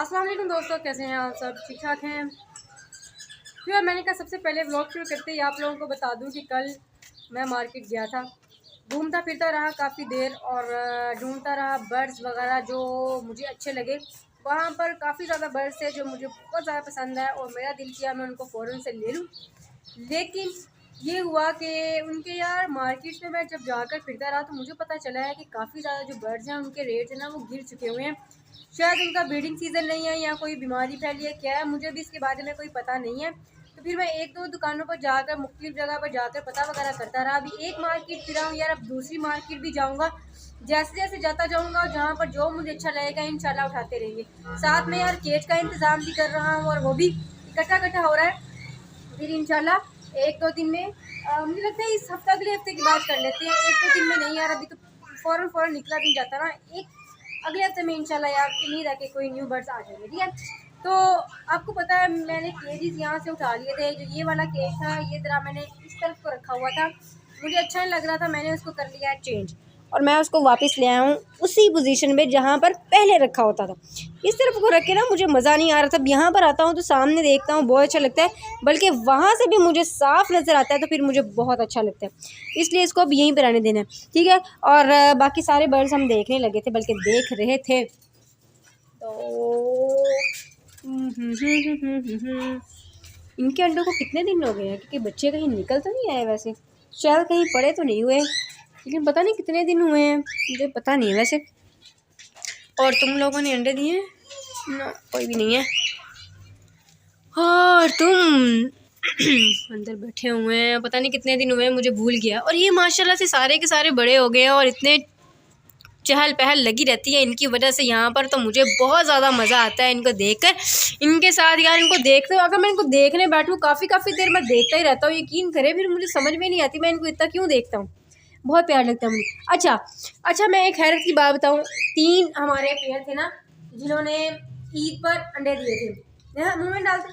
अस्सलाम वालेकुम दोस्तों, कैसे हैं आप सब? ठीक ठाक हैं? फिर मैंने कहा सबसे पहले व्लॉग शुरू करते ही आप लोगों को बता दूं कि कल मैं मार्केट गया था, घूमता फिरता रहा काफ़ी देर और ढूंढता रहा बर्ड्स वगैरह जो मुझे अच्छे लगे। वहाँ पर काफ़ी ज़्यादा बर्ड्स थे जो मुझे बहुत ज़्यादा पसंद है और मेरा दिल किया मैं उनको फ़ौरन से ले लूँ। लेकिन ये हुआ कि उनके यार मार्केट में मैं जब जाकर फिरता रहा तो मुझे पता चला है कि काफ़ी ज़्यादा जो बर्ड्स हैं उनके रेट है ना वो गिर चुके हुए हैं। शायद उनका ब्रीडिंग सीज़न नहीं है या कोई बीमारी फैली है, क्या है मुझे भी इसके बारे में कोई पता नहीं है। तो फिर मैं एक दो दुकानों पर जाकर मुख्तलिफ जगह पर जाकर पता वगैरह करता रहा। अभी एक मार्केट फिरा हूँ यार, अब दूसरी मार्केट भी जाऊँगा। जैसे जैसे जाता जाऊँगा और जहाँ पर जो मुझे अच्छा लगेगा इंशाल्लाह उठाते रहेंगे। साथ में यार केज का इंतज़ाम भी कर रहा हूँ और वो भी इकट्ठा हो रहा है। फिर इंशाल्लाह एक दो दिन में मुझे लगता है इस हफ्ते अगले हफ्ते की बात कर लेते हैं। एक दो दिन में नहीं यार, अभी तो फ़ौरन निकला भी जाता ना। एक अगले हफ्ते में इंशाल्लाह यार उम्मीद है कि कोई न्यू बर्ड्स आ जाएंगे, ठीक है। तो आपको पता है मैंने केजेस यहाँ से उठा लिए थे। जो ये वाला केज था ये ज़रा मैंने इस तरफ को रखा हुआ था, मुझे अच्छा नहीं लग रहा था, मैंने उसको कर लिया है चेंज और मैं उसको वापस ले आया हूँ उसी पोजीशन में जहाँ पर पहले रखा होता था। इस तरफ को रख के ना मुझे मज़ा नहीं आ रहा था। अब यहाँ पर आता हूँ तो सामने देखता हूँ बहुत अच्छा लगता है, बल्कि वहाँ से भी मुझे साफ़ नज़र आता है तो फिर मुझे बहुत अच्छा लगता है। इसलिए इसको अब यहीं पर आने देना है, ठीक है। और बाकी सारे बर्ड्स हम देखने लगे थे, बल्कि देख रहे थे। तो इनके अंडों को कितने दिन हो गए हैं, क्योंकि बच्चे कहीं निकल तो नहीं आए वैसे, शायद कहीं पड़े तो नहीं हुए, लेकिन पता नहीं कितने दिन हुए हैं, मुझे पता नहीं है वैसे। और तुम लोगों ने अंडे दिए हैं ना? कोई भी नहीं है। और तुम अंदर बैठे हुए हैं, पता नहीं कितने दिन हुए हैं, मुझे भूल गया। और ये माशाल्लाह से सारे के सारे बड़े हो गए हैं और इतने चहल पहल लगी रहती है इनकी वजह से यहाँ पर। तो मुझे बहुत ज़्यादा मज़ा आता है इनको देखकर, इनके साथ यार। इनको देखते अगर मैं इनको देखने बैठूँ काफ़ी देर मैं देखता ही रहता हूँ, यकीन करें। फिर मुझे समझ में नहीं आती मैं इनको इतना क्यों देखता हूँ, बहुत प्यार लगता है मुझे। अच्छा मैं एक हैरत की बात बताऊँ। 3 हमारे पेयर थे ना जिन्होंने ईद पर अंडे दिए थे, मुँह में डालते।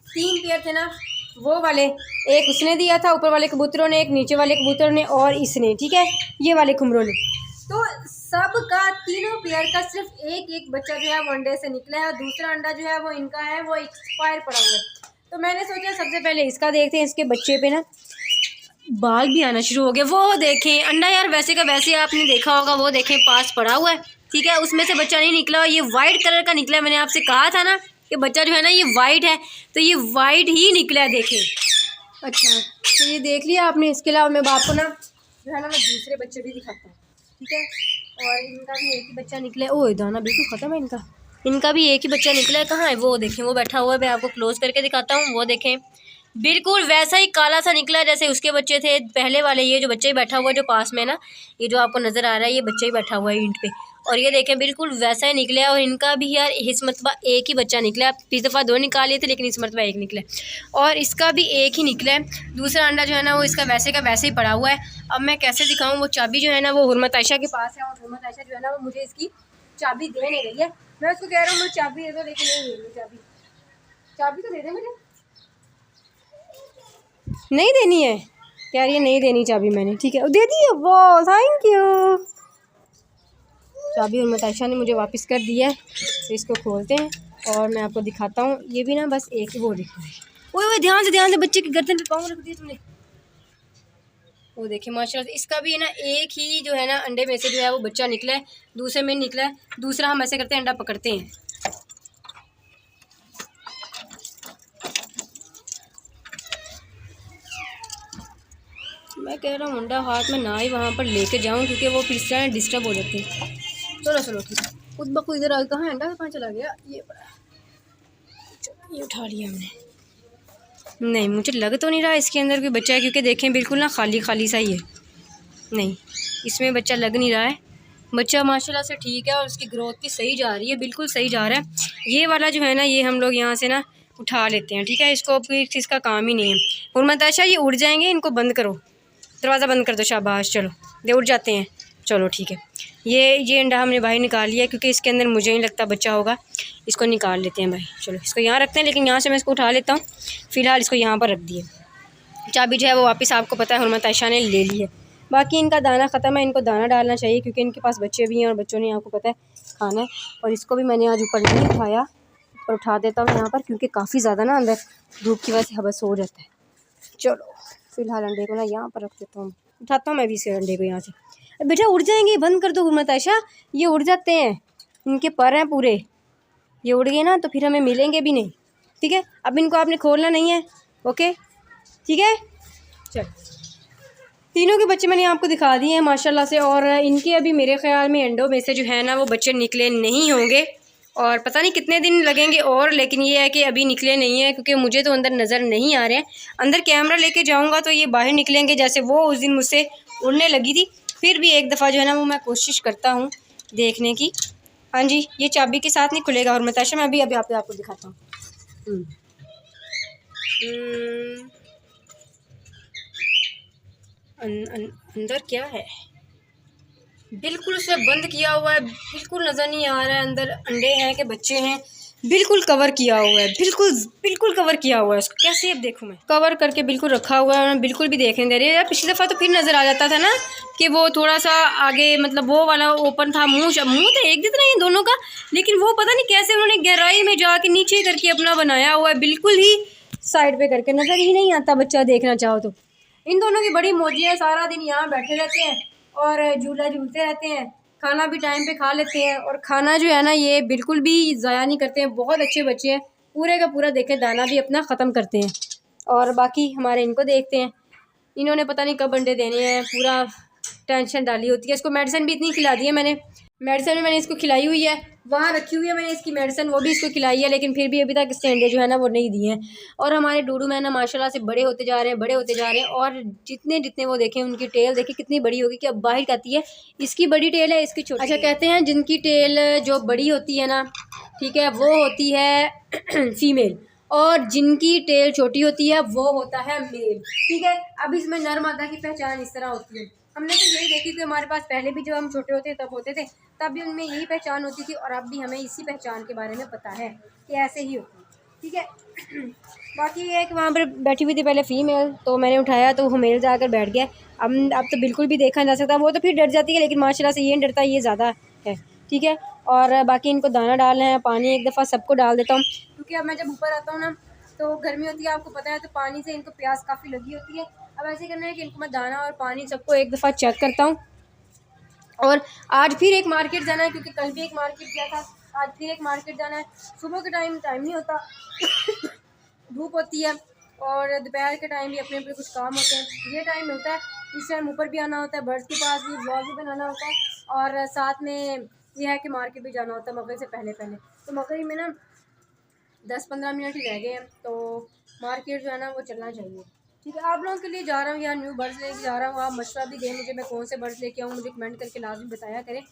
3 पेयर थे ना वो वाले, एक उसने दिया था, ऊपर वाले कबूतरों ने, एक नीचे वाले कबूतरों ने और इसने, ठीक है, ये वाले खुमरों ने। तो सब का तीनों पेयर का सिर्फ एक बच्चा जो है वो अंडे से निकला है और दूसरा अंडा जो है वो इनका है, वो एक्सपायर पड़ा हुआ है। तो मैंने सोचा सबसे पहले इसका देखते हैं। इसके बच्चे पे ना बाल भी आना शुरू हो गए। वो देखें अंडा यार, वैसे का वैसे आपने देखा होगा, वो देखें पास पड़ा हुआ है, ठीक है, उसमें से बच्चा नहीं निकला। ये वाइट कलर का निकला है। मैंने आपसे कहा था ना कि बच्चा जो है ना ये वाइट है, तो ये वाइट ही निकला है, देखें। अच्छा तो ये देख लिया आपने। इसके अलावा मैं आपको ना जो है ना मैं दूसरे बच्चे भी दिखाता हूँ, ठीक है। और इनका भी एक ही बच्चा निकला है। ओह दाना बिल्कुल ख़त्म है इनका भी एक ही बच्चा निकला है। कहाँ है वो? देखें वो बैठा हुआ है, मैं आपको क्लोज करके दिखाता हूँ। वो देखें बिल्कुल वैसा ही काला सा निकला जैसे उसके बच्चे थे पहले वाले। ये जो बच्चा ही बैठा हुआ है जो पास में ना, ये जो आपको नज़र आ रहा है, ये बच्चा ही बैठा हुआ है ईंट पे। और ये देखें बिल्कुल वैसा ही निकला है। और इनका भी यार इस मरतबा एक ही बच्चा निकला है। पिछली दफ़ा 2 निकाले थे लेकिन इस मरतबा एक निकला है और इसका भी एक ही निकला है। दूसरा अंडा जो है ना वो इसका वैसे का वैसे ही पड़ा हुआ है। अब मैं कैसे दिखाऊँ? वो चाबी जो है ना वो हुर्मत आयशा के पास है और हुर्मत आयशा जो है ना वो मुझे इसकी चाबी दे नहीं रही है। मैं उसको कह रहा हूँ मुझे चाबी दे दो, लेकिन नहीं दे रही। चाबी तो दे दे मुझे। नहीं देनी है यार, ये नहीं देनी चाबी मैंने, ठीक है दे दी है। वो थैंक यू। चाबी और मताशा ने मुझे वापस कर दिया है। तो इसको खोलते हैं और मैं आपको दिखाता हूँ। ये भी ना बस एक ही वो दिखा है। ओए ध्यान से बच्चे की गर्दन पे पाँव रख दिया तुमने। वो देखिए माशाल्लाह इसका भी है ना एक ही जो है ना अंडे में से जो है वो बच्चा निकला है, दूसरे में निकला है। दूसरा हम ऐसे करते हैं, अंडा पकड़ते हैं। मैं कह रहा हूँ अंडा हाथ में ना ही वहाँ पर लेके जाऊँ, क्योंकि वो फिर से डिस्टर्ब हो जाते हैं। चलो ठीक है। खुद ब खुद इधर आ, कहाँ अंडा कहाँ चला गया? ये उठा लिया हमने। नहीं मुझे लग तो नहीं रहा इसके अंदर कोई बच्चा है, क्योंकि देखें बिल्कुल ना खाली सा ही है। नहीं इसमें बच्चा लग नहीं रहा है। बच्चा माशाल्लाह से ठीक है और उसकी ग्रोथ भी सही जा रही है, बिल्कुल सही जा रहा है। ये वाला जो है ना ये हम लोग यहाँ से ना उठा लेते हैं, ठीक है। इसको फिर इसका काम ही नहीं है। हुर्मत आयशा ये उड़ जाएंगे, इनको बंद करो, दरवाज़ा बंद कर दो। शाबाश, चलो ये उड़ जाते हैं। चलो ठीक है। ये अंडा हमने बाहर निकाल लिया, क्योंकि इसके अंदर मुझे नहीं लगता बच्चा होगा। इसको निकाल लेते हैं भाई। चलो इसको यहाँ रखते हैं, लेकिन यहाँ से मैं इसको उठा लेता हूँ। फ़िलहाल इसको यहाँ पर रख दिए। चाबी जो है वो वापस आपको पता है हुर्मत आयशा ने ले ली है। बाकी इनका दाना ख़त्म है, इनको दाना डालना चाहिए, क्योंकि इनके पास बच्चे भी हैं और बच्चों ने आपको पता है खाना है। और इसको भी मैंने आज ऊपर नहीं उठाया, ऊपर उठा देता हूँ यहाँ पर, क्योंकि काफ़ी ज़्यादा ना अंदर धूप की वजह से हवा सो जाता है। चलो फिलहाल अंडे को ना यहाँ पर रख देता हूँ, उठाता हूँ मैं भी इसे अंडे को यहाँ से। बेटा उड़ जाएंगे, बंद कर दो गुरमत आयशा, ये उड़ जाते हैं, इनके पर हैं पूरे, ये उड़ गए ना तो फिर हमें मिलेंगे भी नहीं। ठीक है, अब इनको आपने खोलना नहीं है, ओके ठीक है। चल तीनों के बच्चे मैंने आपको दिखा दिए हैं माशाल्लाह से, और इनके अभी मेरे ख्याल में अंडों में से जो है ना वो बच्चे निकले नहीं होंगे, और पता नहीं कितने दिन लगेंगे और, लेकिन ये है कि अभी निकले नहीं है, क्योंकि मुझे तो अंदर नज़र नहीं आ रहे हैं। अंदर कैमरा लेके जाऊंगा तो ये बाहर निकलेंगे, जैसे वो उस दिन मुझसे उड़ने लगी थी। फिर भी एक दफ़ा जो है ना वो मैं कोशिश करता हूँ देखने की। हाँ जी, ये चाबी के साथ नहीं खुलेगा, और मताशा मैं अभी अभी आपको दिखाता हूँ। अंदर क्या है, बिल्कुल उसे बंद किया हुआ है, बिल्कुल नज़र नहीं आ रहा है अंदर अंडे हैं कि बच्चे हैं। बिल्कुल कवर किया हुआ है, बिल्कुल बिल्कुल कवर किया हुआ है उसको। कैसे अब देखूँ मैं, कवर करके बिल्कुल रखा हुआ है, बिल्कुल भी देखने दे रही है। पिछली दफ़ा तो फिर नज़र आ जाता था ना कि वो थोड़ा सा आगे, मतलब वो वाला ओपन था, मुँह तो एक जितना ही दोनों का, लेकिन वो पता नहीं कैसे उन्होंने गहराई में जाके नीचे करके अपना बनाया हुआ है, बिल्कुल ही साइड पे करके, नज़र ही नहीं आता बच्चा देखना चाहो तो। इन दोनों की बड़ी मौजी है, सारा दिन यहाँ बैठे रहते हैं और झूला झूलते रहते हैं, खाना भी टाइम पे खा लेते हैं, और खाना जो है ना ये बिल्कुल भी ज़ाया नहीं करते हैं। बहुत अच्छे बच्चे हैं, पूरे का पूरा देखें दाना भी अपना ख़त्म करते हैं। और बाकी हमारे इनको देखते हैं, इन्होंने पता नहीं कब अंडे देने हैं, पूरा टेंशन डाली होती है। इसको मेडिसिन भी इतनी खिला दी है मैंने, मेडिसिन भी मैंने इसको खिलाई हुई है, वहाँ रखी हुई है मैंने इसकी मेडिसिन, वो भी इसको खिलाई है, लेकिन फिर भी अभी तक इसके अंडे जो है ना वो नहीं दिए हैं। और हमारे डूडू में ना माशाल्लाह से बड़े होते जा रहे हैं, बड़े होते जा रहे हैं, और जितने जितने वो देखें उनकी टेल देखिए कितनी बड़ी होगी कि अब बाहर आती है। इसकी बड़ी टेल है, इसकी छोटी। अच्छा, कहते हैं जिनकी टेल जो बड़ी होती है ना, ठीक है, वो होती है फीमेल, और जिनकी टेल छोटी होती है वो होता है मेल। ठीक है, अब इसमें नर मादा की पहचान इस तरह होती है। हमने तो यही देखी कि हमारे पास पहले भी जब हम छोटे होते तब होते थे, तब भी उनमें यही पहचान होती थी, और अब भी हमें इसी पहचान के बारे में पता है कि ऐसे ही होती है। ठीक है बाकी ये है कि वहाँ पर बैठी हुई थी पहले फीमेल, तो मैंने उठाया तो वो मेल जाकर बैठ गया। अब तो बिल्कुल भी देखा जा सकता, वो तो फिर डर जाती है, लेकिन माशाल्लाह से ये नहीं डरता, ये ज़्यादा है। ठीक है, और बाकी इनको दाना डालना है, पानी एक दफ़ा सबको डाल देता हूँ, क्योंकि अब मैं जब ऊपर आता हूँ ना तो गर्मी होती है, आपको पता है, तो पानी से इनको प्यास काफ़ी लगी होती है। अब ऐसे करना है कि इनको मैं दाना और पानी सबको एक दफ़ा चेक करता हूँ। और आज फिर एक मार्केट जाना है, क्योंकि कल भी एक मार्केट गया था, आज फिर एक मार्केट जाना है। सुबह के टाइम नहीं होता धूप होती है, और दोपहर के टाइम भी अपने अपने कुछ काम होते हैं, ये टाइम होता है। इस टाइम ऊपर भी आना होता है, बर्ड्स के पास भी व्लॉग भी बनाना होता है, और साथ में यह है कि मार्केट भी जाना होता है मगरिब से पहले पहले। तो मगरिब में ना 10-15 मिनट ही रह गए हैं, तो मार्केट जो है ना वो चलना चाहिए। ठीक है, आप लोगों के लिए जा रहा हूँ यार, न्यू बर्ड्स लेके जा रहा हूँ। आप मशवरा भी दें मुझे, मैं कौन से बर्ड्स लेके आऊँ, मुझे कमेंट करके लाजमी बताया करें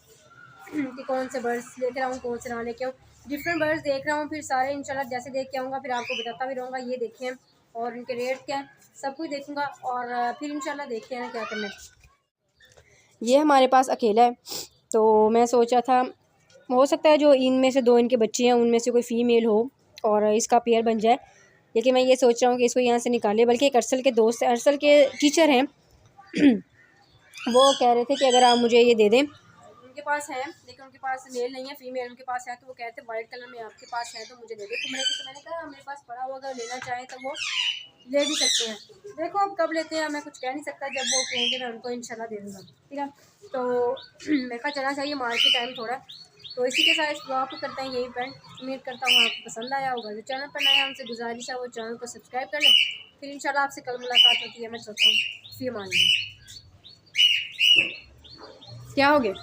कि कौन से बर्ड्स लेकर आऊँ, कौन से ना लेके आऊँ। डिफरेंट बर्ड्स देख रहा हूँ, फिर सारे इंशाल्लाह जैसे देख के आऊँगा फिर आपको बताता भी रहूँगा, ये देखें और इनके रेट क्या है, सब कुछ देखूँगा, और फिर इंशाल्लाह देखते हैं क्या करना है। ये हमारे पास अकेला है, तो मैं सोचा था हो सकता है जो इनमें से 2 इनके बच्चे हैं उनमें से कोई फ़ीमेल हो और इसका पेयर बन जाए, लेकिन मैं ये सोच रहा हूँ कि इसको यहाँ से निकाले। बल्कि एक अरसल के दोस्त, अरसल के टीचर हैं वो कह रहे थे कि अगर आप मुझे ये दे दें, उनके पास है लेकिन उनके पास मेल नहीं है, फीमेल उनके पास है, तो वो कहते हैं वाइट कलर में आपके पास है तो मुझे दे दे। तो मैंने कहा मेरे पास पड़ा हुआ, अगर लेना चाहें तो वो ले भी सकते हैं। देखो अब कब लेते हैं, मैं कुछ कह नहीं सकता, जब वो कहेंगे मैं उनको इंशाल्लाह दे दूँगा। ठीक है, तो मैं कहा चलना चाहिए मार्केट टाइम थोड़ा। तो इसी के साथ इस ब्लॉग को करते हैं यही फ्रेंड, उम्मीद करता हूँ आपको पसंद आया होगा। जो चैनल पर नया हमसे गुजारिश है वो चैनल को सब्सक्राइब कर लें, फिर इंशाल्लाह आपसे कल मुलाकात होती है। मैं सोचता हूँ फिर मान लें क्या हो गया।